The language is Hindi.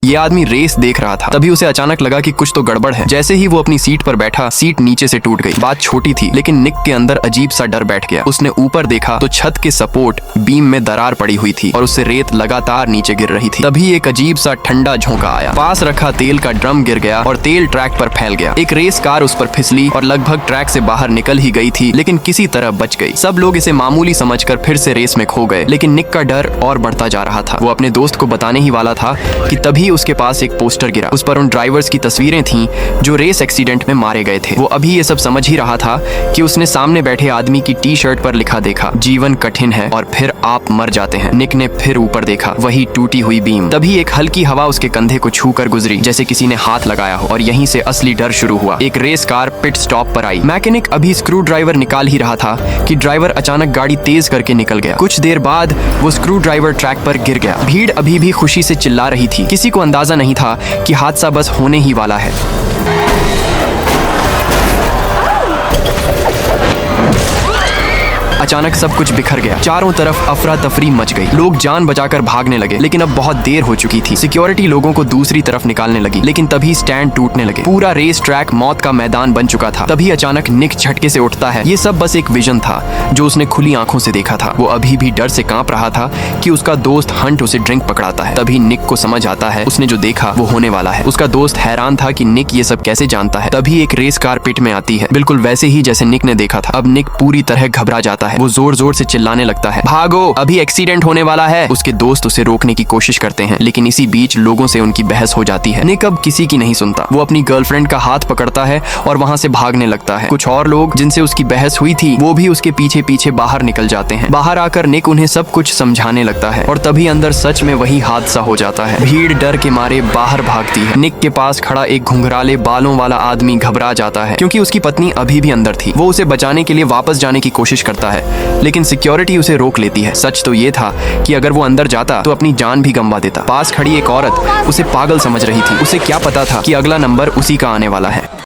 ये आदमी रेस देख रहा था। तभी उसे अचानक लगा कि कुछ तो गड़बड़ है। जैसे ही वो अपनी सीट पर बैठा, सीट नीचे से टूट गई। बात छोटी थी, लेकिन निक के अंदर अजीब सा डर बैठ गया। उसने ऊपर देखा तो छत के सपोर्ट बीम में दरार पड़ी हुई थी और उससे रेत लगातार नीचे गिर रही थी। तभी एक अजीब सा ठंडा झोंका आया। पास रखा तेल का ड्रम गिर गया और तेल ट्रैक पर फैल गया। एक रेस कार उस पर फिसली और लगभग ट्रैक से बाहर निकल ही गई थी, लेकिन किसी तरह बच गई। सब लोग इसे मामूली समझकर फिर से रेस में खो गए, लेकिन निक का डर और बढ़ता जा रहा था। वो अपने दोस्त को बताने ही वाला था कि तभी उसके पास एक पोस्टर गिरा। उस पर उन ड्राइवर्स की तस्वीरें थीं जो रेस एक्सीडेंट में मारे गए थे। वो अभी ये सब समझ ही रहा था कि उसने सामने बैठे आदमी की टी शर्ट पर लिखा देखा, जीवन कठिन है और फिर आप मर जाते हैं। निक ने फिर ऊपर देखा, वही टूटी हुई बीम। तभी एक हल्की हवा उसके कंधे को छूकर गुजरी, जैसे किसी ने हाथ लगाया हो, और यहीं से असली डर शुरू हुआ। एक रेस कार पिट स्टॉप पर आई। मैकेनिक अभी स्क्रू ड्राइवर निकाल ही रहा था कि ड्राइवर अचानक गाड़ी तेज करके निकल गया। कुछ देर बाद वो स्क्रू ड्राइवर ट्रैक पर गिर गया। भीड़ अभी भी खुशी से चिल्ला रही थी। किसी को अंदाजा नहीं था कि हादसा बस होने ही वाला है। अचानक सब कुछ बिखर गया। चारों तरफ अफरा तफरी मच गई। लोग जान बचाकर भागने लगे, लेकिन अब बहुत देर हो चुकी थी। सिक्योरिटी लोगों को दूसरी तरफ निकालने लगी, लेकिन तभी स्टैंड टूटने लगे। पूरा रेस ट्रैक मौत का मैदान बन चुका था। तभी अचानक निक झटके से उठता है। ये सब बस एक विजन था जो उसने खुली आंखों से देखा था। वो अभी भी डर से कांप रहा था कि उसका दोस्त हंट उसे ड्रिंक पकड़ाता है। तभी निक को समझ आता है उसने जो देखा वो होने वाला है। उसका दोस्त हैरान था कि निक ये सब कैसे जानता है। तभी एक रेस कार पिट में आती है, बिल्कुल वैसे ही जैसे निक ने देखा था। अब निक पूरी तरह घबरा जाता है। वो जोर जोर से चिल्लाने लगता है, भागो, अभी एक्सीडेंट होने वाला है। उसके दोस्त उसे रोकने की कोशिश करते हैं, लेकिन इसी बीच लोगों से उनकी बहस हो जाती है। निक अब किसी की नहीं सुनता। वो अपनी गर्लफ्रेंड का हाथ पकड़ता है और वहां से भागने लगता है। कुछ और लोग जिनसे उसकी बहस हुई थी वो भी उसके पीछे पीछे बाहर निकल जाते हैं। बाहर आकर निक उन्हें सब कुछ समझाने लगता है और तभी अंदर सच में वही हादसा हो जाता है। भीड़ डर के मारे बाहर भागती है। निक के पास खड़ा एक घुंघराले बालों वाला आदमी घबरा जाता है, क्योंकि उसकी पत्नी अभी भी अंदर थी। वो उसे बचाने के लिए वापस जाने की कोशिश करता है, लेकिन सिक्योरिटी उसे रोक लेती है। सच तो ये था कि अगर वो अंदर जाता तो अपनी जान भी गंवा देता। पास खड़ी एक औरत उसे पागल समझ रही थी। उसे क्या पता था कि अगला नंबर उसी का आने वाला है।